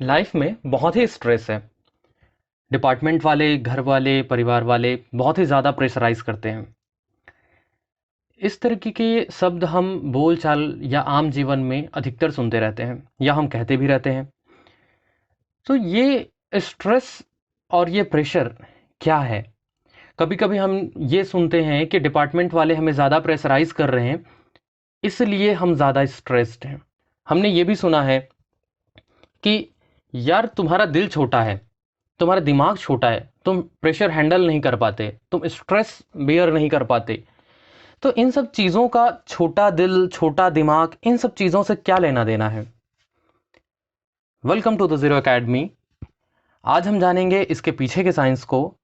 Life में बहुत ही stress है। डिपार्टमेंट वाले, घर वाले, परिवार वाले बहुत ही ज़्यादा प्रेशराइज करते हैं। इस तरीके के शब्द हम बोल चाल या आम जीवन में अधिकतर सुनते रहते हैं या हम कहते भी रहते हैं। तो ये स्ट्रेस और ये प्रेशर क्या है? कभी कभी हम ये सुनते हैं कि डिपार्टमेंट वाले हमें ज़्यादा प्रेशराइज कर रहे हैं, इसलिए हम ज़्यादा स्ट्रेस्ड हैं। हमने ये भी सुना है कि यार तुम्हारा दिल छोटा है, तुम्हारा दिमाग छोटा है, तुम प्रेशर हैंडल नहीं कर पाते, तुम स्ट्रेस बेयर नहीं कर पाते। तो इन सब चीज़ों का, छोटा दिल, छोटा दिमाग, इन सब चीज़ों से क्या लेना देना है? Welcome to the zero academy. आज हम जानेंगे इसके पीछे के साइंस को,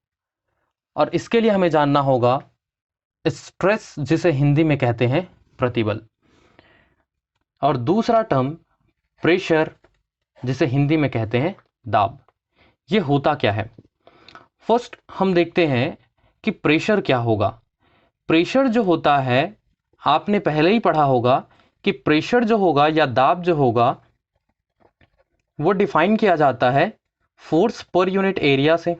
और इसके लिए हमें जानना होगा स्ट्रेस, जिसे हिंदी में कहते हैं प्रतिबल, और दूसरा टर्म प्रेशर, जिसे हिंदी में कहते हैं दाब। ये होता क्या है? फर्स्ट हम देखते हैं कि प्रेशर क्या होगा। प्रेशर जो होता है, आपने पहले ही पढ़ा होगा कि प्रेशर जो होगा या दाब जो होगा वो डिफाइन किया जाता है फोर्स पर यूनिट एरिया से।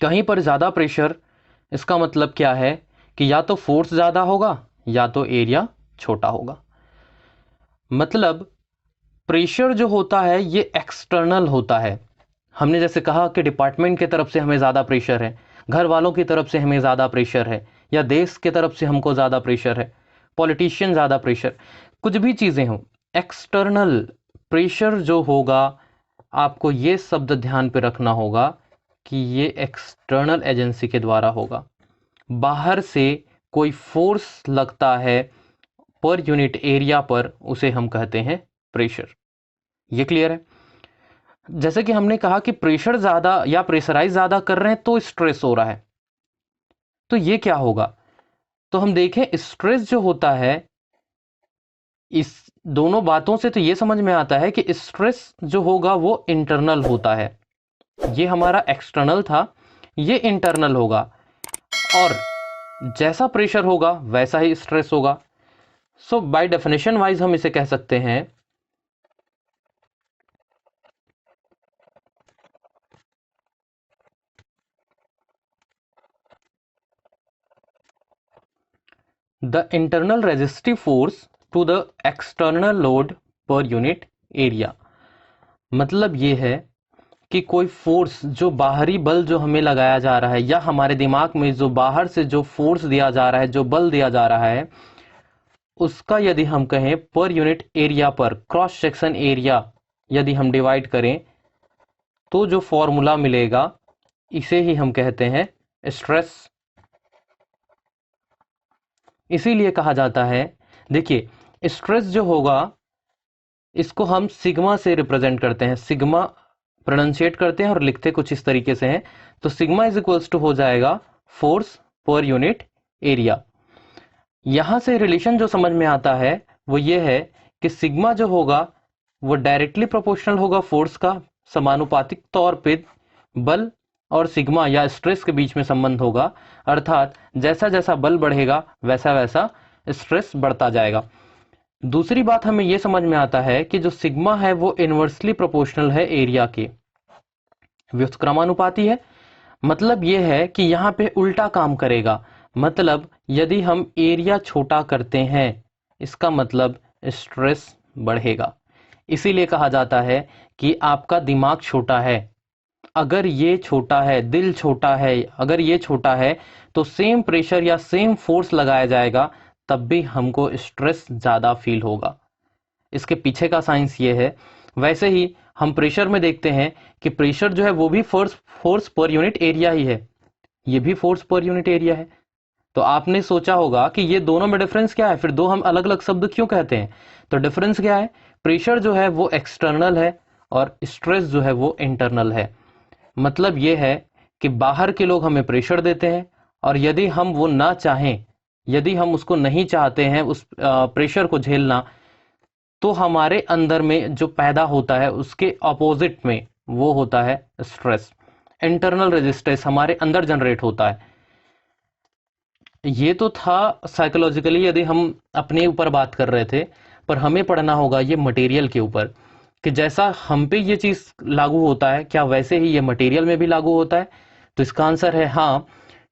कहीं पर ज़्यादा प्रेशर, इसका मतलब क्या है कि या तो फोर्स ज़्यादा होगा या तो एरिया छोटा होगा। मतलब प्रेशर जो होता है ये एक्सटर्नल होता है। हमने जैसे कहा कि डिपार्टमेंट की तरफ से हमें ज़्यादा प्रेशर है, घर वालों की तरफ से हमें ज़्यादा प्रेशर है, या देश की तरफ से हमको ज़्यादा प्रेशर है, पॉलिटिशियन ज़्यादा प्रेशर, कुछ भी चीज़ें हों, एक्सटर्नल प्रेशर जो होगा, आपको ये शब्द ध्यान पे रखना होगा कि ये एक्सटर्नल एजेंसी के द्वारा होगा। बाहर से कोई फोर्स लगता है पर यूनिट एरिया पर, उसे हम कहते हैं प्रेशर। ये क्लियर है? जैसे कि हमने कहा कि प्रेशर ज़्यादा या प्रेशराइज ज़्यादा कर रहे हैं तो स्ट्रेस हो रहा है। तो ये क्या होगा? तो हम देखें, स्ट्रेस जो होता है, इस दोनों बातों से तो ये समझ में आता है कि स्ट्रेस जो होगा वो इंटरनल होता है। ये हमारा एक्सटर्नल था, ये इंटरनल होगा। और जैसा प्रेशर होगा वैसा ही स्ट्रेस होगा। सो बाय डेफिनेशन वाइज हम इसे कह सकते हैं the internal resistive force to the external load per unit area. मतलब ये है कि कोई फोर्स, जो बाहरी बल जो हमें लगाया जा रहा है, या हमारे दिमाग में जो बाहर से जो फोर्स दिया जा रहा है, जो बल दिया जा रहा है, उसका यदि हम कहें पर यूनिट एरिया पर, क्रॉस सेक्शन एरिया यदि हम डिवाइड करें, तो जो फॉर्मूला मिलेगा इसे ही हम कहते हैं स्ट्रेस। इसीलिए कहा जाता है, देखिए स्ट्रेस जो होगा इसको हम सिग्मा से रिप्रेजेंट करते हैं। सिग्मा प्रोनाउंशिएट करते हैं और लिखते कुछ इस तरीके से हैं। तो सिग्मा इज इक्वल्स टू हो जाएगा फोर्स पर यूनिट एरिया। यहां से रिलेशन जो समझ में आता है वो ये है कि सिग्मा जो होगा वो डायरेक्टली प्रोपोर्शनल होगा फोर्स का, समानुपातिक तौर पे बल और सिग्मा या स्ट्रेस के बीच में संबंध होगा। अर्थात जैसा जैसा बल बढ़ेगा वैसा वैसा स्ट्रेस बढ़ता जाएगा। दूसरी बात हमें यह समझ में आता है कि जो सिग्मा है वो इनवर्सली प्रोपोर्शनल है एरिया के, व्युत्क्रमानुपाती है। मतलब यह है कि यहां पे उल्टा काम करेगा। मतलब यदि हम एरिया छोटा करते हैं, इसका मतलब स्ट्रेस बढ़ेगा। इसीलिए कहा जाता है कि आपका दिमाग छोटा है, अगर ये छोटा है, दिल छोटा है, अगर ये छोटा है, तो सेम प्रेशर या सेम फोर्स लगाया जाएगा, तब भी हमको स्ट्रेस ज़्यादा फील होगा। इसके पीछे का साइंस ये है। वैसे ही हम प्रेशर में देखते हैं कि प्रेशर जो है वो भी फोर्स पर यूनिट एरिया ही है, ये भी फोर्स पर यूनिट एरिया है। तो आपने सोचा होगा कि ये दोनों में डिफरेंस क्या है, फिर दो हम अलग अलग शब्द क्यों कहते हैं? तो डिफरेंस क्या है? प्रेशर जो है वो एक्सटर्नल है और स्ट्रेस जो है वो इंटरनल है। मतलब ये है कि बाहर के लोग हमें प्रेशर देते हैं, और यदि हम वो ना चाहें, यदि हम उसको नहीं चाहते हैं उस प्रेशर को झेलना, तो हमारे अंदर में जो पैदा होता है उसके ऑपोजिट में वो होता है स्ट्रेस। इंटरनल रेजिस्टेंस हमारे अंदर जनरेट होता है। ये तो था साइकोलॉजिकली, यदि हम अपने ऊपर बात कर रहे थे। पर हमें पढ़ना होगा ये मटेरियल के ऊपर, कि जैसा हम पे ये चीज़ लागू होता है क्या वैसे ही ये मटेरियल में भी लागू होता है। तो इसका आंसर है हाँ।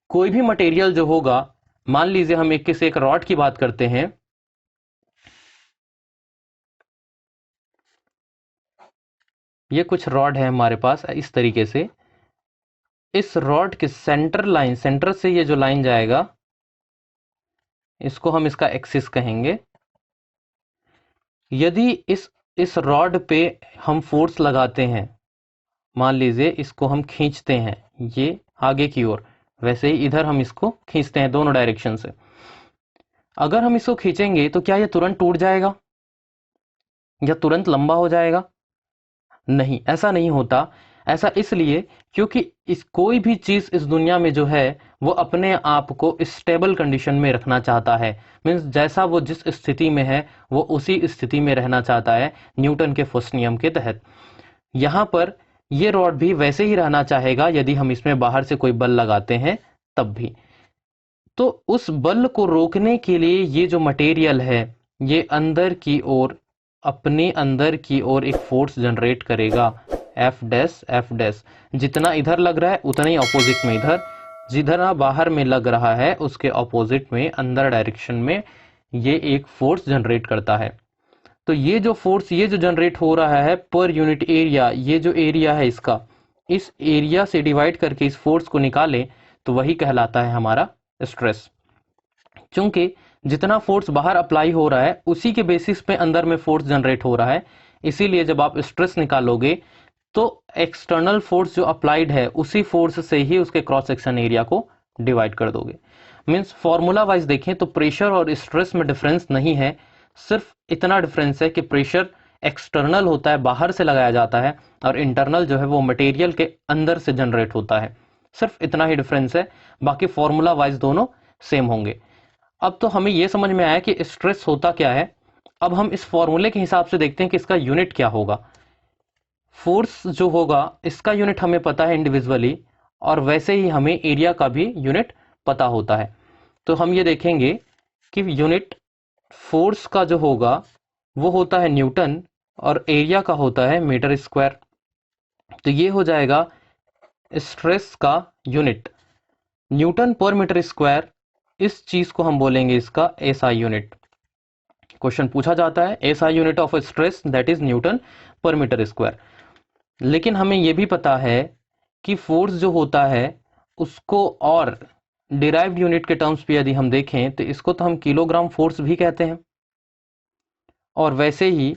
कोई भी मटेरियल जो होगा, मान लीजिए हम एक रॉड की बात करते हैं, ये कुछ रॉड है हमारे पास इस तरीके से, इस रॉड के सेंटर लाइन, सेंटर से ये जो लाइन जाएगा इसको हम इसका एक्सिस कहेंगे। यदि इस रॉड पे हम फोर्स लगाते हैं, मान लीजिए इसको हम खींचते हैं ये आगे की ओर, वैसे ही इधर हम इसको खींचते हैं दोनों डायरेक्शन से। अगर हम इसको खींचेंगे तो क्या ये तुरंत टूट जाएगा या तुरंत लंबा हो जाएगा? नहीं, ऐसा नहीं होता। ऐसा इसलिए क्योंकि इस कोई भी चीज इस दुनिया में जो है वो अपने आप को स्टेबल कंडीशन में रखना चाहता है। मीन्स जैसा वो जिस स्थिति में है वो उसी स्थिति में रहना चाहता है, न्यूटन के फर्स्ट नियम के तहत। यहाँ पर ये रॉड भी वैसे ही रहना चाहेगा यदि हम इसमें बाहर से कोई बल लगाते हैं तब भी। तो उस बल को रोकने के लिए ये जो मटेरियल है ये अंदर की ओर, अपने अंदर की ओर एक फोर्स जनरेट करेगा, एफ डैश। जितना इधर लग रहा है उतना ही ऑपोजिट में इधर, जितना बाहर में लग रहा है उसके ऑपोजिट में अंदर डायरेक्शन में ये एक फोर्स जनरेट करता है। तो ये जो फोर्स ये जो जनरेट हो रहा है पर यूनिट एरिया, ये जो एरिया है इसका, इस एरिया से डिवाइड करके इस फोर्स को निकालें तो वही कहलाता है हमारा स्ट्रेस। चूंकि जितना फोर्स बाहर अप्लाई हो रहा है उसी के बेसिस पे अंदर में फोर्स जनरेट हो रहा है, इसीलिए जब आप स्ट्रेस निकालोगे तो एक्सटर्नल फोर्स जो अप्लाइड है उसी फोर्स से ही उसके क्रॉस सेक्शन एरिया को डिवाइड कर दोगे। मीन्स फॉर्मूला वाइज देखें तो प्रेशर और स्ट्रेस में डिफरेंस नहीं है, सिर्फ इतना डिफरेंस है कि प्रेशर एक्सटर्नल होता है, बाहर से लगाया जाता है, और इंटरनल जो है वो मटेरियल के अंदर से जनरेट होता है। सिर्फ इतना ही डिफरेंस है, बाकी फॉर्मूला वाइज दोनों सेम होंगे। अब तो हमें यह समझ में आया कि स्ट्रेस होता क्या है। अब हम इस फॉर्मूले के हिसाब से देखते हैं कि इसका यूनिट क्या होगा। फोर्स जो होगा इसका यूनिट हमें पता है इंडिविजुअली, और वैसे ही हमें एरिया का भी यूनिट पता होता है। तो हम ये देखेंगे कि यूनिट फोर्स का जो होगा वो होता है न्यूटन और एरिया का होता है मीटर स्क्वायर। तो ये हो जाएगा स्ट्रेस का यूनिट, न्यूटन पर मीटर स्क्वायर। इस चीज को हम बोलेंगे इसका एसआई यूनिट। क्वेश्चन पूछा जाता है SI unit of stress that is Newton पर मीटर स्क्वायर। लेकिन हमें यह भी पता है कि फोर्स जो होता है उसको और डिराइव्ड यूनिट के टर्म्स पे यदि हम देखें तो इसको तो हम किलोग्राम फोर्स भी कहते हैं, और वैसे ही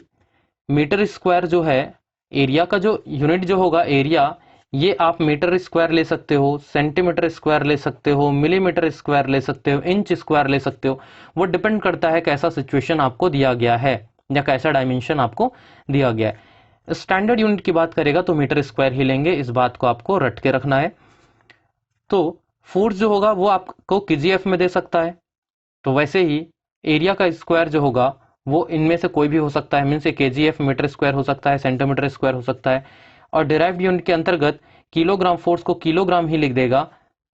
मीटर स्क्वायर जो है एरिया का जो यूनिट जो होगा एरिया, ये आप मीटर स्क्वायर ले सकते हो, सेंटीमीटर स्क्वायर ले सकते हो, मिलीमीटर स्क्वायर ले सकते हो, इंच स्क्वायर ले सकते हो। वो डिपेंड करता है कैसा सिचुएशन आपको दिया गया है या कैसा डायमेंशन आपको दिया गया है। स्टैंडर्ड यूनिट की बात करेगा तो मीटर स्क्वायर ही लेंगे, इस बात को आपको रट के रखना है। तो फोर्स जो होगा वो आपको केजीएफ में दे सकता है, तो वैसे ही एरिया का स्क्वायर जो होगा वो इनमें से कोई भी हो सकता है। मीन्स केजीएफ मीटर स्क्वायर हो सकता है, सेंटीमीटर स्क्वायर हो सकता है, और डिराइव्ड यूनिट के अंतर्गत किलोग्राम फोर्स को किलोग्राम ही लिख देगा,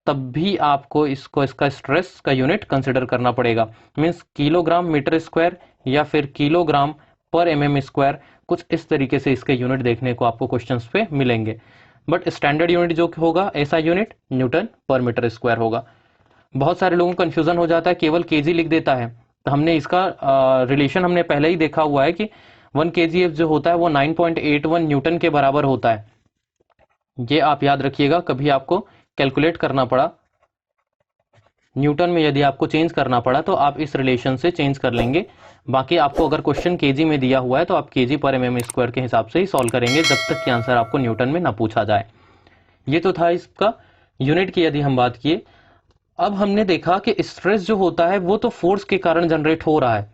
तब भी आपको इसको इसका स्ट्रेस का यूनिट कंसिडर करना पड़ेगा। मीन्स किलोग्राम मीटर स्क्वायर या फिर किलोग्राम पर एमएम स्क्वायर, कुछ इस तरीके से इसके यूनिट देखने को आपको क्वेश्चंस पे मिलेंगे। बट स्टैंडर्ड यूनिट जो होगा ऐसा यूनिट न्यूटन पर मीटर स्क्वायर होगा। बहुत सारे लोगों को कंफ्यूजन हो जाता है, केवल केजी लिख देता है। तो हमने इसका रिलेशन हमने पहले ही देखा हुआ है कि 1 kgf जो होता है वो 9.81 न्यूटन के बराबर होता है। ये आप याद रखिएगा, कभी आपको कैलकुलेट करना पड़ा न्यूटन में, यदि आपको चेंज करना पड़ा तो आप इस रिलेशन से चेंज कर लेंगे। बाकी आपको अगर क्वेश्चन केजी में दिया हुआ है तो आप केजी पर एमएम स्क्वायर के हिसाब से ही सॉल्व करेंगे, जब तक कि आंसर आपको न्यूटन में ना पूछा जाए। ये तो था इसका यूनिट की यदि हम बात किए। अब हमने देखा कि स्ट्रेस जो होता है वो तो फोर्स के कारण जनरेट हो रहा है,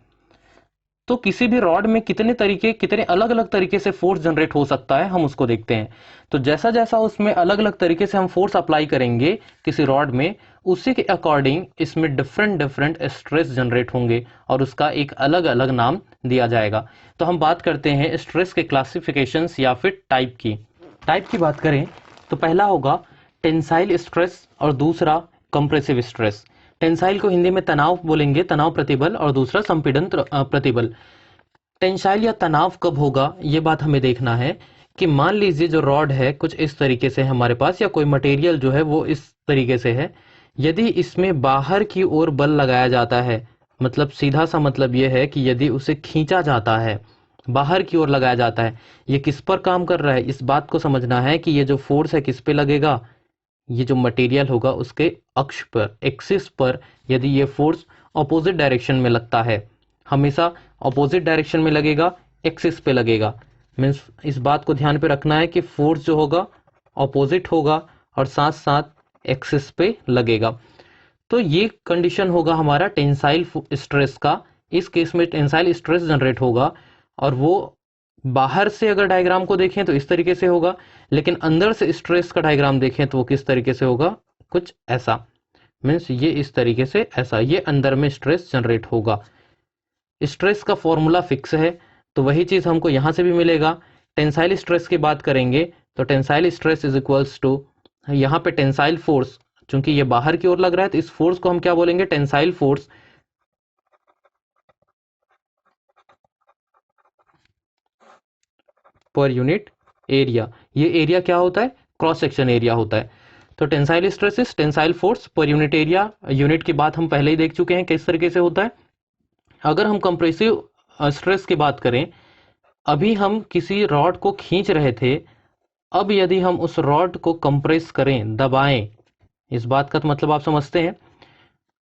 तो किसी भी रॉड में कितने अलग अलग तरीके से फोर्स जनरेट हो सकता है हम उसको देखते हैं। तो जैसा जैसा उसमें अलग अलग तरीके से हम फोर्स अप्लाई करेंगे किसी रॉड में, उसी के अकॉर्डिंग इसमें डिफरेंट स्ट्रेस जनरेट होंगे और उसका एक अलग अलग नाम दिया जाएगा। तो हम बात करते हैं स्ट्रेस के क्लासिफिकेशंस या फिर टाइप की बात करें तो पहला होगा टेंसाइल स्ट्रेस और दूसरा कंप्रेसिव स्ट्रेस। टेंसाइल को हिंदी में तनाव बोलेंगे, तनाव प्रतिबल, और दूसरा संपीड़न प्रतिबल। टेंसाइल या तनाव कब होगा, ये बात हमें देखना है कि मान लीजिए जो रॉड है कुछ इस तरीके से हमारे पास, या कोई मटेरियल जो है वो इस तरीके से है। यदि इसमें बाहर की ओर बल लगाया जाता है, मतलब सीधा सा मतलब ये है कि यदि उसे खींचा जाता है, बाहर की ओर लगाया जाता है, ये किस पर काम कर रहा है, इस बात को समझना है कि ये जो फोर्स है किस पे लगेगा, ये जो मटेरियल होगा उसके अक्ष पर, एक्सिस पर। यदि ये फोर्स ऑपोजिट डायरेक्शन में लगता है, हमेशा ऑपोजिट डायरेक्शन में लगेगा, एक्सिस पे लगेगा। मीन्स इस बात को ध्यान पे रखना है कि फोर्स जो होगा ऑपोजिट होगा और साथ साथ एक्सिस पे लगेगा। तो ये कंडीशन होगा हमारा टेंसाइल स्ट्रेस का। इस केस में टेंसाइल स्ट्रेस जनरेट होगा, और वो बाहर से अगर डायग्राम को देखें तो इस तरीके से होगा, लेकिन अंदर से स्ट्रेस का डायग्राम देखें तो वो किस तरीके से होगा, कुछ ऐसा। मीन्स ये इस तरीके से ऐसा, ये अंदर में स्ट्रेस जनरेट होगा। स्ट्रेस का फॉर्मूला फिक्स है, तो वही चीज हमको यहां से भी मिलेगा। टेंसाइल स्ट्रेस की बात करेंगे तो tensile stress is equals to, यहाँ पे टेंसाइल फोर्स, चूंकि ये बाहर की ओर लग रहा है तो इस फोर्स को हम क्या बोलेंगे, tensile force per unit area. ये एरिया क्या होता है, क्रॉस सेक्शन एरिया होता है। तो tensile stress is tensile force per unit area. Unit की बात हम पहले ही देख चुके हैं किस तरीके से होता है। अगर हम कंप्रेसिव स्ट्रेस की बात करें, अभी हम किसी रॉड को खींच रहे थे, अब यदि हम उस रॉड को कंप्रेस करें, दबाएं, इस बात का तो मतलब आप समझते हैं।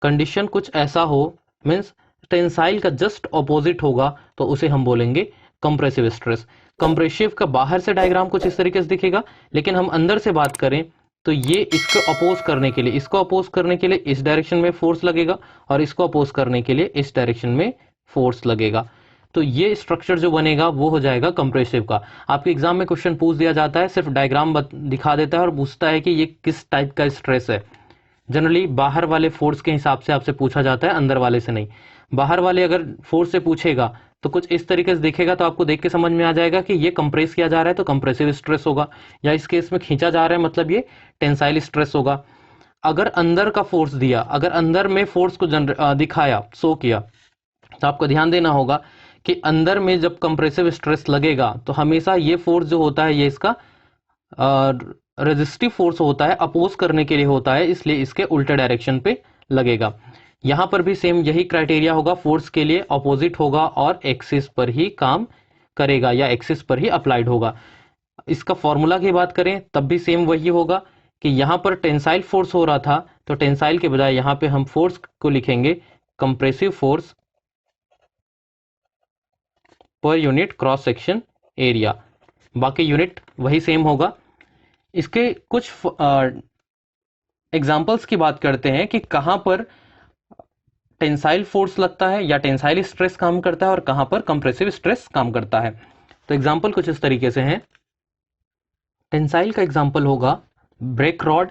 कंडीशन कुछ ऐसा हो, मीन्स टेंसाइल का जस्ट ऑपोजिट होगा, तो उसे हम बोलेंगे कंप्रेसिव स्ट्रेस। कंप्रेसिव का बाहर से डायग्राम कुछ इस तरीके से दिखेगा, लेकिन हम अंदर से बात करें तो ये इसको अपोज करने के लिए, इसको अपोज करने के लिए इस डायरेक्शन में फोर्स लगेगा, और इसको अपोज करने के लिए इस डायरेक्शन में फोर्स लगेगा। तो ये स्ट्रक्चर जो बनेगा वो हो जाएगा कंप्रेसिव का। आपके एग्जाम में क्वेश्चन पूछ दिया जाता है, सिर्फ डायग्राम दिखा देता है और पूछता है कि ये किस टाइप का स्ट्रेस है। जनरली बाहर वाले फोर्स के हिसाब से आपसे पूछा जाता है, अंदर वाले से नहीं। बाहर वाले अगर फोर्स से पूछेगा तो कुछ इस तरीके से दिखेगा, तो आपको देख के समझ में आ जाएगा कि ये कंप्रेस किया जा रहा है तो कंप्रेसिव स्ट्रेस होगा, या इस केस में खींचा जा रहा है मतलब ये टेंसाइल स्ट्रेस होगा। अगर अंदर का फोर्स दिया, अगर अंदर में फोर्स को दिखाया, शो किया, तो आपको ध्यान देना होगा कि अंदर में जब कंप्रेसिव स्ट्रेस लगेगा तो हमेशा ये फोर्स जो होता है ये इसका रेजिस्टिव फोर्स होता है, अपोज करने के लिए होता है, इसलिए इसके उल्टे डायरेक्शन पे लगेगा। यहां पर भी सेम यही क्राइटेरिया होगा, फोर्स के लिए ऑपोजिट होगा और एक्सिस पर ही काम करेगा या एक्सिस पर ही अप्लाइड होगा। इसका फॉर्मूला की बात करें तब भी सेम वही होगा कि यहां पर टेंसाइल फोर्स हो रहा था, तो टेंसाइल के बजाय यहां पे हम फोर्स को लिखेंगे compressive force per unit cross section area. बाकी यूनिट वही सेम होगा। इसके कुछ एग्जाम्पल्स की बात करते हैं कि कहां पर टेंसाइल फोर्स लगता है या टेंसाइल स्ट्रेस काम करता है और कहां पर कंप्रेसिव स्ट्रेस काम करता है। तो एग्जाम्पल कुछ इस तरीके से हैं। टेंसाइल का एग्जाम्पल होगा ब्रेक रॉड,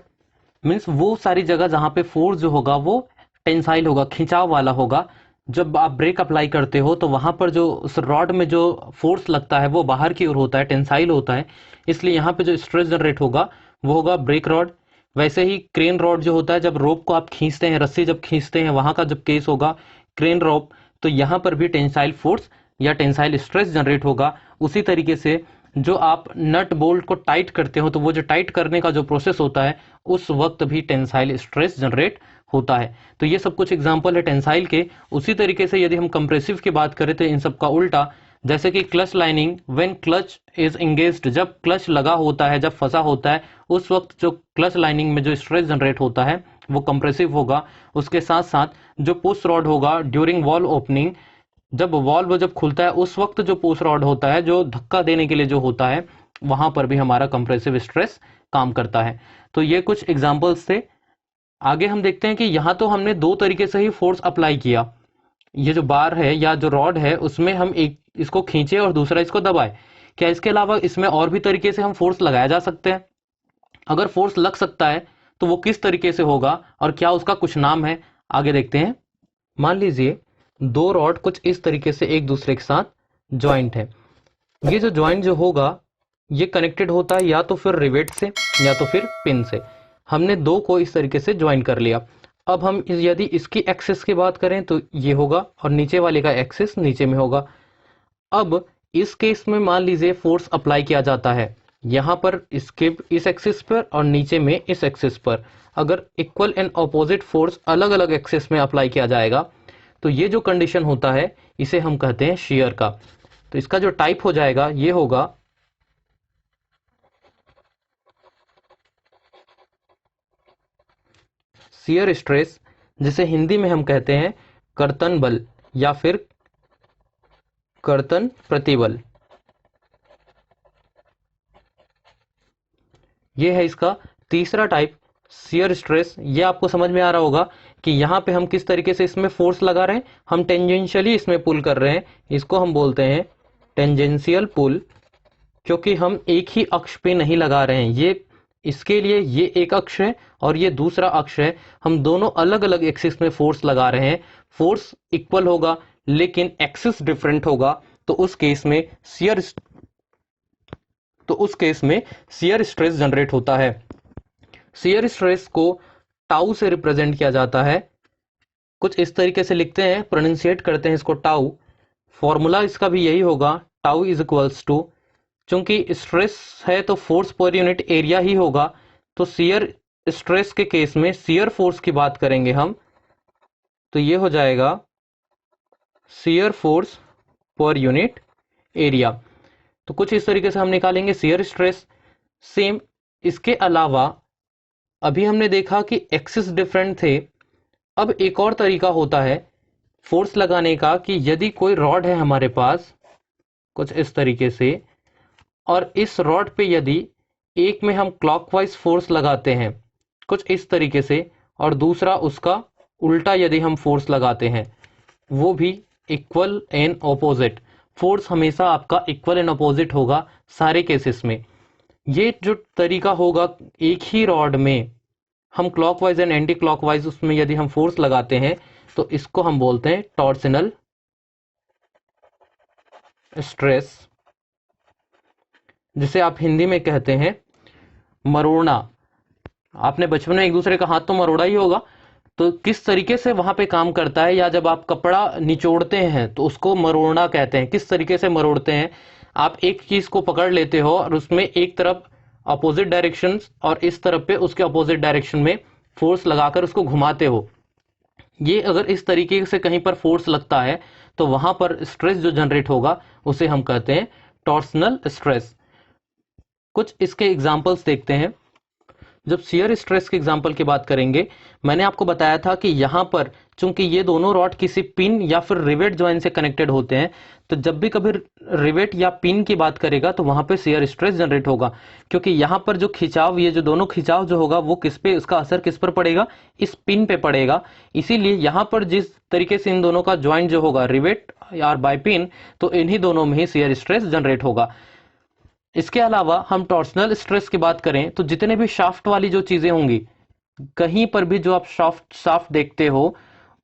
मीन्स वो सारी जगह जहां पे फोर्स जो होगा वो टेंसाइल होगा, खिंचाव वाला होगा। जब आप ब्रेक अप्लाई करते हो तो वहां पर जो उस रॉड में जो फोर्स लगता है वो बाहर की ओर होता है, टेंसाइल होता है, इसलिए यहाँ पे जो स्ट्रेस जनरेट होगा वो होगा ब्रेक रॉड। वैसे ही क्रेन रॉड जो होता है, जब रोप को आप खींचते हैं, रस्सी जब खींचते हैं, वहां का जब केस होगा क्रेन रोप, तो यहाँ पर भी टेंसाइल फोर्स या टेंसाइल स्ट्रेस जनरेट होगा। उसी तरीके से जो आप नट बोल्ट को टाइट करते हो तो वो जो टाइट करने का जो प्रोसेस होता है उस वक्त भी टेंसाइल स्ट्रेस जनरेट होता है। तो ये सब कुछ एग्जांपल है टेंसाइल के। उसी तरीके से यदि हम कंप्रेसिव की बात करें तो इन सब का उल्टा, जैसे कि clutch lining, when clutch is engaged, जब क्लच लगा होता है, जब फंसा होता है, उस वक्त जो क्लच लाइनिंग में जो स्ट्रेस जनरेट होता है वो कंप्रेसिव होगा। उसके साथ साथ जो पुश रॉड होगा ड्यूरिंग वॉल्व ओपनिंग, जब वॉल्व जब खुलता है उस वक्त जो पुश रॉड होता है, जो धक्का देने के लिए जो होता है, वहां पर भी हमारा कंप्रेसिव स्ट्रेस काम करता है। तो ये कुछ एग्जांपल्स थे। आगे हम देखते हैं कि यहां तो हमने दो तरीके से ही फोर्स अप्लाई किया। ये जो बार है या जो रॉड है उसमें हम एक इसको खींचे और दूसरा इसको दबाए। क्या इसके अलावा इसमें और भी तरीके से हम फोर्स लगाया जा सकते हैं? अगर फोर्स लग सकता है तो वो किस तरीके से होगा और क्या उसका कुछ नाम है, आगे देखते हैं। मान लीजिए दो रॉड कुछ इस तरीके से एक दूसरे के साथ ज्वाइंट है। ये जो ज्वाइंट जो होगा ये कनेक्टेड होता है या तो फिर रिवेट से या तो फिर पिन से। हमने दो को इस तरीके से ज्वाइन कर लिया। अब हम यदि इसकी एक्सिस की बात करें तो ये होगा और नीचे वाले का एक्सिस नीचे में होगा। अब इस केस में मान लीजिए फोर्स अप्लाई किया जाता है यहाँ पर इसके इस एक्सिस पर और नीचे में इस एक्सिस पर। अगर इक्वल एंड ऑपोजिट फोर्स अलग अलग एक्सिस में अप्लाई किया जाएगा तो ये जो कंडीशन होता है इसे हम कहते हैं शियर का। तो इसका जो टाइप हो जाएगा ये होगा शियर स्ट्रेस, जिसे हिंदी में हम कहते हैं कर्तन बल या फिर कर्तन प्रतिबल। ये है इसका तीसरा टाइप शियर स्ट्रेस। ये आपको समझ में आ रहा होगा कि यहाँ पे हम किस तरीके से इसमें फोर्स लगा रहे हैं, हम टेंजेंशियली इसमें पुल कर रहे हैं, इसको हम बोलते हैं टेंजेंशियल पुल, क्योंकि हम एक ही अक्ष पे नहीं लगा रहे हैं। ये इसके लिए ये एक अक्ष है और ये दूसरा अक्ष है, हम दोनों अलग अलग एक्सिस में फोर्स लगा रहे हैं। फोर्स इक्वल होगा लेकिन एक्सिस डिफरेंट होगा, तो उस केस में शियर स्ट्रेस जनरेट होता है। शियर स्ट्रेस को टाउ से रिप्रेजेंट किया जाता है, कुछ इस तरीके से लिखते हैं, प्रोनाउंसिएट करते हैं इसको टाउ। फॉर्मूला इसका भी यही होगा, टाउ इज इक्वल्स टू, चूंकि स्ट्रेस है तो फोर्स पर यूनिट एरिया ही होगा, तो शियर स्ट्रेस के केस में शियर फोर्स की बात करेंगे हम, तो ये हो जाएगा shear force per unit area. तो कुछ इस तरीके से हम निकालेंगे शियर स्ट्रेस। सेम इसके अलावा अभी हमने देखा कि एक्सिस डिफरेंट थे, अब एक और तरीका होता है फोर्स लगाने का कि यदि कोई रॉड है हमारे पास कुछ इस तरीके से, और इस रॉड पे यदि एक में हम क्लॉकवाइज फोर्स लगाते हैं कुछ इस तरीके से और दूसरा उसका उल्टा यदि हम फोर्स लगाते हैं, वो भी इक्वल एंड ऑपोजिट, फोर्स हमेशा आपका इक्वल एंड ऑपोजिट होगा सारे केसेस में। ये जो तरीका होगा, एक ही रॉड में हम क्लॉकवाइज एंड एंटी क्लॉकवाइज उसमें यदि हम फोर्स लगाते हैं तो इसको हम बोलते हैं टॉर्सनल स्ट्रेस, जिसे आप हिंदी में कहते हैं मरोड़ना। आपने बचपन में एक दूसरे का हाथ तो मरोड़ा ही होगा, तो किस तरीके से वहां पे काम करता है, या जब आप कपड़ा निचोड़ते हैं तो उसको मरोड़ना कहते हैं। किस तरीके से मरोड़ते हैं, आप एक चीज को पकड़ लेते हो और उसमें एक तरफ अपोजिट डायरेक्शन और इस तरफ पे उसके अपोजिट डायरेक्शन में फोर्स लगाकर उसको घुमाते हो। ये अगर इस तरीके से कहीं पर फोर्स लगता है तो वहां पर स्ट्रेस जो जनरेट होगा उसे हम कहते हैं टॉर्सनल स्ट्रेस। कुछ इसके एग्जांपल्स देखते हैं। जब शियर स्ट्रेस के एग्जांपल की बात करेंगे, मैंने आपको बताया था कि यहाँ पर चूंकि ये दोनों रॉड किसी पिन या फिर रिवेट जॉइंट से कनेक्टेड होते हैं, तो जब भी कभी रिवेट या पिन की बात करेगा तो वहां पे शियर स्ट्रेस जनरेट होगा, क्योंकि यहाँ पर जो खिंचाव, ये जो दोनों खिंचाव जो होगा वो किस पे, उसका असर किस पर पड़ेगा, इस पिन पे पड़ेगा। इसीलिए यहाँ पर जिस तरीके से इन दोनों का ज्वाइंट जो होगा रिवेट या बाय पिन, तो इन्हीं दोनों में ही शियर स्ट्रेस जनरेट होगा। इसके अलावा हम टॉर्सनल स्ट्रेस की बात करें तो जितने भी शाफ्ट वाली जो चीजें होंगी, कहीं पर भी जो आप शाफ्ट देखते हो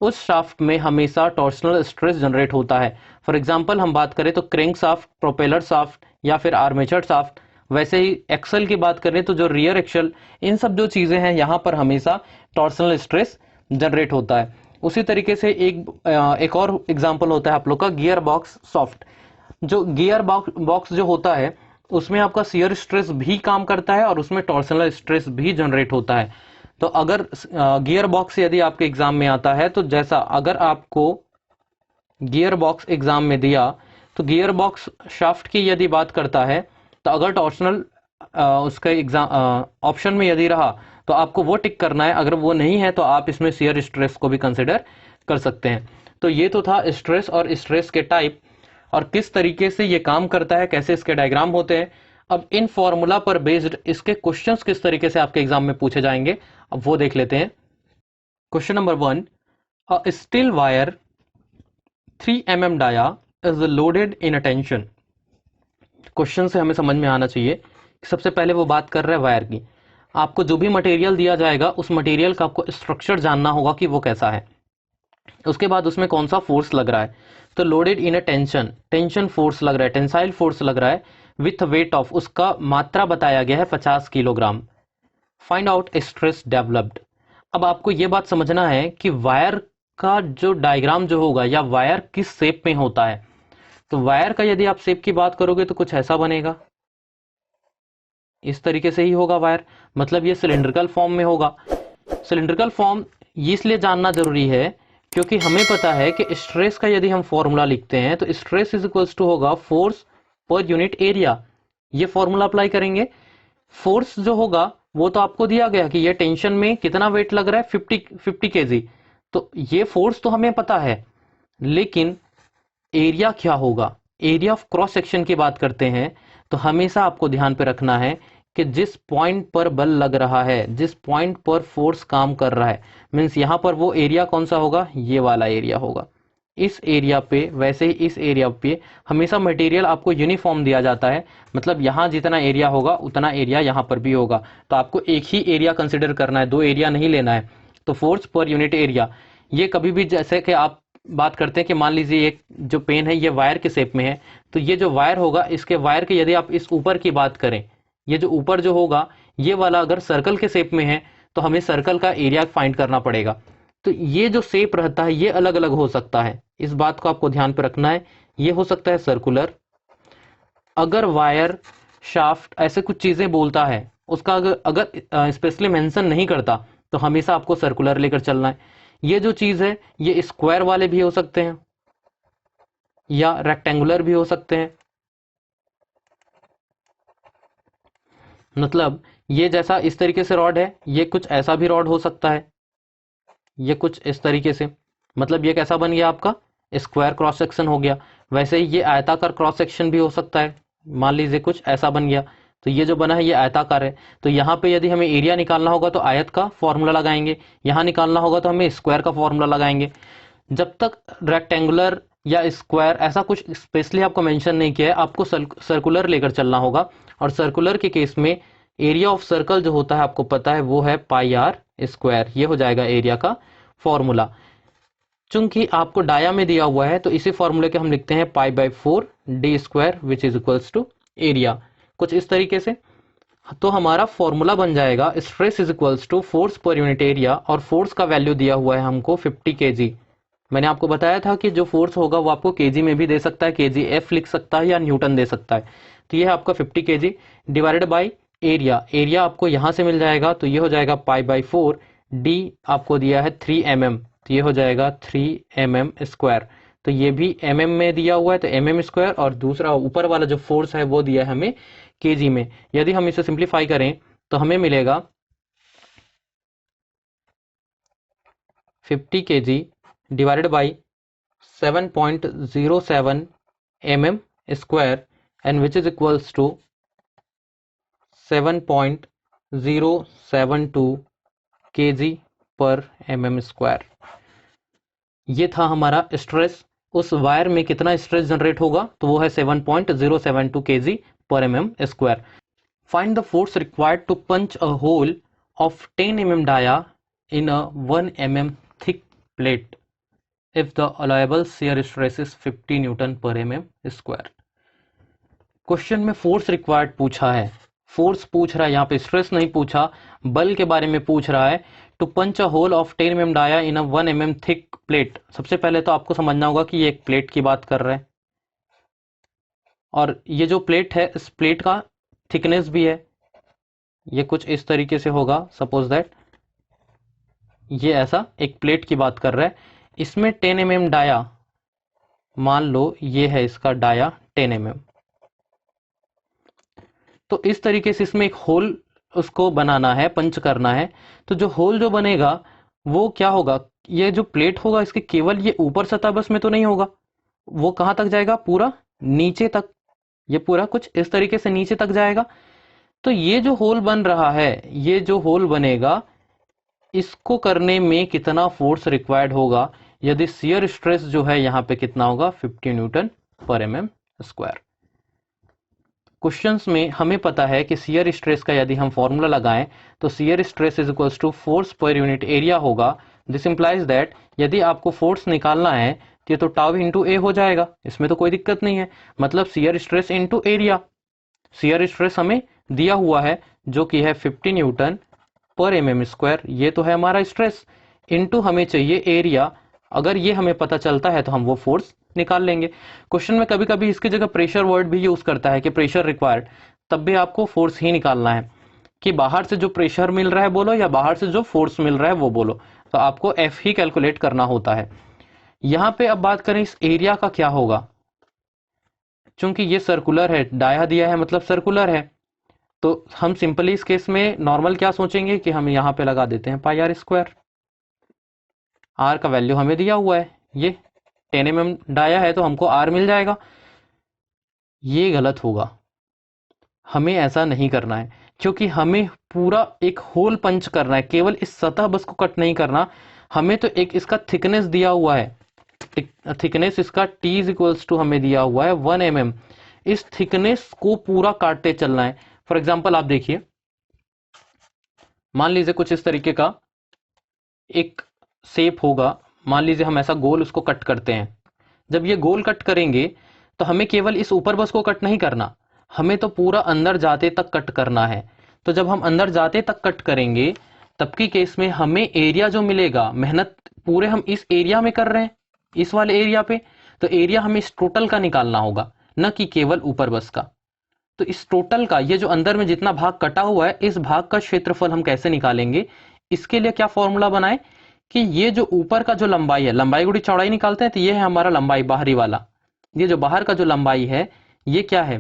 उस शाफ्ट में हमेशा टॉर्सनल स्ट्रेस जनरेट होता है। फॉर एग्जांपल हम बात करें तो क्रैंक शाफ्ट, प्रोपेलर शाफ्ट या फिर आर्मेचर शाफ्ट। वैसे ही एक्सल की बात करें तो जो रियर एक्सल, इन सब जो चीजें हैं यहाँ पर हमेशा टॉर्सनल स्ट्रेस जनरेट होता है। उसी तरीके से एक और एग्जाम्पल होता है आप लोग का गियर बॉक्स शाफ्ट। जो गियर बॉक्स जो होता है उसमें आपका शियर स्ट्रेस भी काम करता है और उसमें टॉर्सनल स्ट्रेस भी जनरेट होता है। तो अगर गियर बॉक्स यदि आपके एग्जाम में आता है, तो जैसा अगर आपको गियर बॉक्स एग्जाम में दिया तो गियर बॉक्स शाफ्ट की यदि बात करता है, तो अगर टॉर्सनल उसका एग्जाम ऑप्शन में यदि रहा तो आपको वो टिक करना है, अगर वो नहीं है तो आप इसमें शियर स्ट्रेस को भी कंसिडर कर सकते हैं। तो ये तो था स्ट्रेस और स्ट्रेस के टाइप और किस तरीके से ये काम करता है, कैसे इसके डायग्राम होते हैं। अब इन फॉर्मूला पर बेस्ड इसके क्वेश्चंस किस तरीके से आपके एग्जाम में पूछे जाएंगे, अब वो देख लेते हैं। Question number 1, a steel wire 3 mm dia is loaded in a tension. Question से हमें समझ में आना चाहिए, सबसे पहले वो बात कर रहा है वायर की। आपको जो भी मटेरियल दिया जाएगा उस मटेरियल का आपको स्ट्रक्चर जानना होगा कि वो कैसा है, उसके बाद उसमें कौन सा फोर्स लग रहा है। तो loaded in a tension, tension force लग रहा है, टेंसाइल फोर्स लग रहा है विथ वेट ऑफ, उसका मात्रा बताया गया है 50 kilogram. Find out stress developed. अब आपको ये बात समझना है कि वायर का जो डायग्राम जो होगा या वायर किस शेप में होता है। तो वायर का यदि आप शेप की बात करोगे तो कुछ ऐसा बनेगा, इस तरीके से ही होगा वायर, मतलब ये सिलिंड्रिकल फॉर्म में होगा। सिलिंड्रिकल फॉर्म ये इसलिए जानना जरूरी है क्योंकि हमें पता है कि स्ट्रेस का यदि हम फॉर्मूला लिखते हैं तो स्ट्रेस इज इक्वल्स टू होगा फोर्स पर यूनिट एरिया। ये फॉर्मूला अप्लाई करेंगे। फोर्स जो होगा वो तो आपको दिया गया कि ये टेंशन में कितना वेट लग रहा है, 50 केजी, तो ये फोर्स तो हमें पता है, लेकिन एरिया क्या होगा, एरिया ऑफ क्रॉस सेक्शन की बात करते हैं तो हमेशा आपको ध्यान पे रखना है कि जिस पॉइंट पर बल लग रहा है, जिस पॉइंट पर फोर्स काम कर रहा है, मीन्स यहां पर वो एरिया कौन सा होगा, ये वाला एरिया होगा। इस एरिया पे, वैसे ही इस एरिया पे हमेशा मटेरियल आपको यूनिफॉर्म दिया जाता है, मतलब यहां जितना एरिया होगा उतना एरिया यहां पर भी होगा, तो आपको एक ही एरिया कंसिडर करना है, दो एरिया नहीं लेना है। तो फोर्स पर यूनिट एरिया, ये कभी भी जैसे कि आप बात करते हैं कि मान लीजिए एक जो पेन है ये वायर के शेप में है, तो ये जो वायर होगा, इसके वायर के यदि आप इस ऊपर की बात करें, ये जो ऊपर जो होगा ये वाला अगर सर्कल के शेप में है तो हमें सर्कल का एरिया फाइंड करना पड़ेगा। तो ये जो शेप रहता है ये अलग अलग हो सकता है, इस बात को आपको ध्यान पे रखना है। ये हो सकता है सर्कुलर, अगर वायर शाफ्ट ऐसे कुछ चीजें बोलता है, उसका अगर अगर स्पेशली मेंशन नहीं करता तो हमेशा आपको सर्कुलर लेकर चलना है। ये जो चीज है ये स्क्वायर वाले भी हो सकते हैं या रेक्टेंगुलर भी हो सकते हैं, मतलब ये जैसा इस तरीके से रॉड है, ये कुछ ऐसा भी रॉड हो सकता है, ये कुछ इस तरीके से, मतलब ये कैसा बन गया आपका स्क्वायर क्रॉस सेक्शन हो गया। वैसे ही ये आयताकार क्रॉस सेक्शन भी हो सकता है, मान लीजिए कुछ ऐसा बन गया, तो ये जो बना है ये आयताकार है, तो यहाँ पे यदि हमें एरिया निकालना होगा तो आयत का फॉर्मूला लगाएंगे, यहाँ निकालना होगा तो हमें स्क्वायर का फॉर्मूला लगाएंगे। जब तक रेक्टेंगुलर या स्क्वायर ऐसा कुछ स्पेशली आपको मेंशन नहीं किया है, आपको सर्कुलर लेकर चलना होगा। और सर्कुलर के केस में एरिया ऑफ सर्कल जो होता है आपको पता है वो है पाई आर स्क्वायर, ये हो जाएगा एरिया का फॉर्मूला। चूंकि आपको डाया में दिया हुआ है तो इसी फॉर्मूले के हम लिखते हैं pi by 4 d square which is equals to area, कुछ इस तरीके से। तो हमारा फॉर्मूला बन जाएगा stress is equals to force per unit area, और फोर्स का वैल्यू दिया हुआ है हमको 50 केजी। मैंने आपको बताया था कि जो फोर्स होगा वो आपको केजी में भी दे सकता है, केजी एफ लिख सकता है या न्यूटन दे सकता है। तो ये है आपका 50 KG divided by area, area आपको यहां से मिल जाएगा, तो ये हो जाएगा पाई बाई 4, डी आपको दिया है 3 mm, तो ये हो जाएगा 3 mm स्क्वायर। तो ये भी mm में दिया हुआ है तो mm स्क्वायर, और दूसरा ऊपर वाला जो फोर्स है वो दिया है हमें केजी में। यदि हम इसे सिंप्लीफाई करें तो हमें मिलेगा 50 KG divided by 7.07 mm square and which is equals to 7.072 kg per mm square. ये था हमारा स्ट्रेस, उस वायर में कितना स्ट्रेस जनरेट होगा तो वो है 7.072 kg per mm square. Find the force required to punch a hole of 10 mm dia in a 1 mm thick plate if the allowable shear stress is 50 newton per mm square. Question में force required पूछा है, force पूछ रहा है, यहाँ पे stress नहीं पूछा, बल के बारे में पूछ रहा है। To punch a hole of 10 mm dia in a 1 mm thick plate, सबसे पहले तो आपको समझना होगा कि ये एक प्लेट की बात कर रहा है, और ये जो प्लेट है इस प्लेट का थिकनेस भी है, ये कुछ इस तरीके से होगा, सपोज दैट ये ऐसा एक प्लेट की बात कर रहा है, इसमें 10 mm डाया, मान लो ये है इसका डाया 10 mm, तो इस तरीके से इसमें एक होल उसको बनाना है, पंच करना है। तो जो होल जो बनेगा वो क्या होगा, ये जो प्लेट होगा इसके केवल ये ऊपर सतह बस में तो नहीं होगा, वो कहां तक जाएगा, पूरा नीचे तक, ये पूरा कुछ इस तरीके से नीचे तक जाएगा। तो ये जो होल बन रहा है, ये जो होल बनेगा, इसको करने में कितना फोर्स रिक्वायर्ड होगा, यदि शियर स्ट्रेस जो है यहाँ पे कितना होगा 50 newton per mm square. Questions में हमें पता है कि शियर स्ट्रेस का यदि हम फॉर्मूला लगाएं तो shear stress is equals to force per unit area होगा। दिस इंप्लाइज दैट यदि आपको फोर्स निकालना है तो ये तो टाउ इंटू ए हो जाएगा, इसमें तो कोई दिक्कत नहीं है, मतलब shear stress into area. Shear stress हमें दिया हुआ है जो कि है 50 न्यूटन पर mm स्क्वायर, ये तो है हमारा स्ट्रेस, इंटू हमें चाहिए एरिया अगर ये हमें पता चलता है तो हम वो फोर्स निकाल लेंगे। क्वेश्चन में कभी कभी इसकी जगह प्रेशर वर्ड भी यूज करता है कि प्रेशर रिक्वायर्ड, तब भी आपको फोर्स ही निकालना है कि बाहर से जो प्रेशर मिल रहा है बोलो या बाहर से जो फोर्स मिल रहा है वो बोलो, तो आपको एफ ही कैलकुलेट करना होता है। यहां पे अब बात करें इस एरिया का क्या होगा, चूंकि ये सर्कुलर है, डाया दिया है मतलब सर्कुलर है, तो हम सिंपली इस केस में नॉर्मल क्या सोचेंगे कि हम यहां पे लगा देते हैं पाई आर स्क्वायर। आर का वैल्यू हमें दिया हुआ है, ये 10 mm डाया है तो हमको आर मिल जाएगा। ये गलत होगा, हमें ऐसा नहीं करना है, क्योंकि हमें पूरा एक होल पंच करना है, केवल इस सतह बस को कट नहीं करना। हमें तो एक इसका थिकनेस दिया हुआ है, थिकनेस इसका t इज इक्वल्स टू हमें दिया हुआ है 1 mm। इस थिकनेस को पूरा काटते चलना है। फॉर एग्जाम्पल आप देखिए, मान लीजिए कुछ इस तरीके का एक शेप होगा, मान लीजिए हम ऐसा गोल उसको कट करते हैं। जब ये गोल कट करेंगे तो हमें केवल इस ऊपर बस को कट नहीं करना, हमें तो पूरा अंदर जाते तक कट करना है। तो जब हम अंदर जाते तक कट करेंगे तब की केस में हमें एरिया जो मिलेगा, मेहनत पूरे हम इस एरिया में कर रहे हैं, इस वाले एरिया पे, तो एरिया हमें इस टोटल का निकालना होगा, न कि केवल ऊपर बस का। तो इस टोटल का, ये जो अंदर में जितना भाग कटा हुआ है, इस भाग का क्षेत्रफल हम कैसे निकालेंगे, इसके लिए क्या फॉर्मूला बनाए कि ये जो ऊपर का जो लंबाई है, लंबाई गुड़ी चौड़ाई निकालते हैं, तो ये है हमारा लंबाई बाहरी वाला। ये जो बाहर का जो लंबाई है ये क्या है,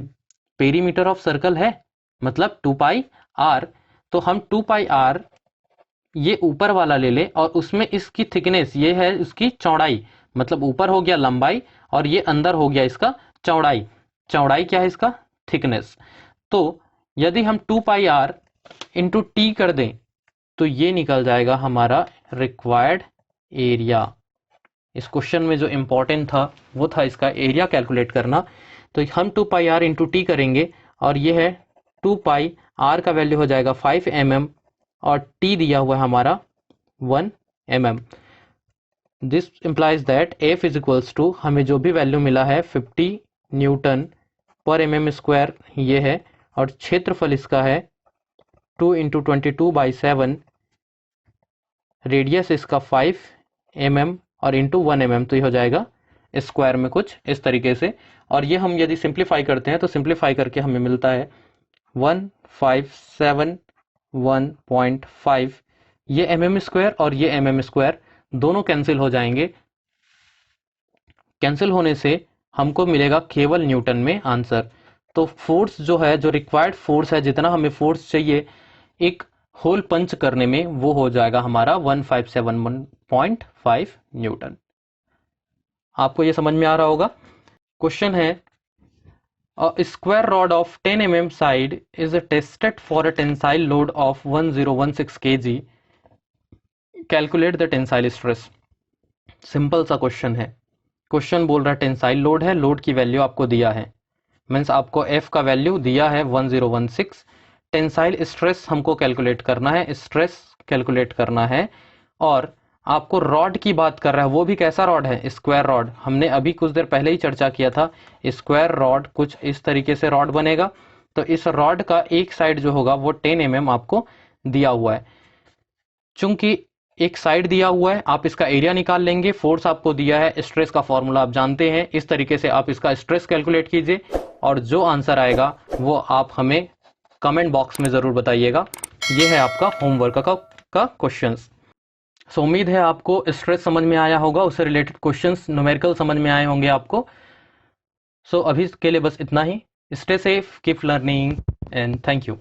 पेरीमीटर ऑफ सर्कल है, मतलब 2 पाई आर। तो हम 2 पाई आर ये ऊपर वाला ले ले और उसमें इसकी थिकनेस, ये है उसकी चौड़ाई, मतलब ऊपर हो गया लंबाई और ये अंदर हो गया इसका चौड़ाई। चौड़ाई क्या है इसका, थिकनेस। तो यदि हम 2 पाई आर इंटू टी कर दें तो ये निकल जाएगा हमारा रिक्वायर्ड एरिया। इस क्वेश्चन में जो इंपॉर्टेंट था वो था इसका एरिया कैलकुलेट करना। तो हम 2 पाई आर इंटू टी करेंगे और ये है 2 पाई आर का वैल्यू हो जाएगा 5 mm और टी दिया हुआ है हमारा 1 mm। This implies that F is equals to, हमें जो भी वैल्यू मिला है 50 न्यूटन पर mm स्क्वायर ये है, और क्षेत्रफल इसका है 2 इंटू 22/7, रेडियस इसका 5 mm और इंटू 1 mm, तो ये हो जाएगा स्क्वायर में कुछ इस तरीके से। और ये हम यदि सिंप्लीफाई करते हैं तो सिंप्लीफाई करके हमें मिलता है 1571.5। ये mm स्क्वायर और ये mm स्क्वायर दोनों कैंसिल हो जाएंगे, कैंसिल होने से हमको मिलेगा केवल न्यूटन में आंसर। तो फोर्स जो है, जो रिक्वायर्ड फोर्स है, जितना हमें फोर्स चाहिए एक होल पंच करने में, वो हो जाएगा हमारा 1571.5 न्यूटन। आपको ये समझ में आ रहा होगा। क्वेश्चन है, a square rod of 10 mm side is tested for a tensile load of 1016 kg, calculate the tensile stress। Simple सा क्वेश्चन है, क्वेश्चन बोल रहा है टेंसाइल लोड है, लोड की वैल्यू आपको दिया है, मीन्स आपको एफ का वैल्यू दिया है 1016। टेंसाइल स्ट्रेस हमको कैलकुलेट करना है, स्ट्रेस कैलकुलेट करना है, और आपको रॉड की बात कर रहा है, वो भी कैसा रॉड है, स्क्वायर रॉड। हमने अभी कुछ देर पहले ही चर्चा किया था, स्क्वायर रॉड कुछ इस तरीके से रॉड बनेगा। तो इस रॉड का एक साइड जो होगा वो 10 mm आपको दिया हुआ है। चूंकि एक साइड दिया हुआ है, आप इसका एरिया निकाल लेंगे, फोर्स आपको दिया है, स्ट्रेस का फॉर्मूला आप जानते हैं, इस तरीके से आप इसका स्ट्रेस कैलकुलेट कीजिए और जो आंसर आएगा वो आप हमें कमेंट बॉक्स में ज़रूर बताइएगा। ये है आपका होमवर्क का क्वेश्चंस। सो उम्मीद है आपको स्ट्रेस समझ में आया होगा, उससे रिलेटेड क्वेश्चंस न्यूमेरिकल समझ में आए होंगे आपको। सो अभी के लिए बस इतना ही। Stay safe, keep learning and thank you.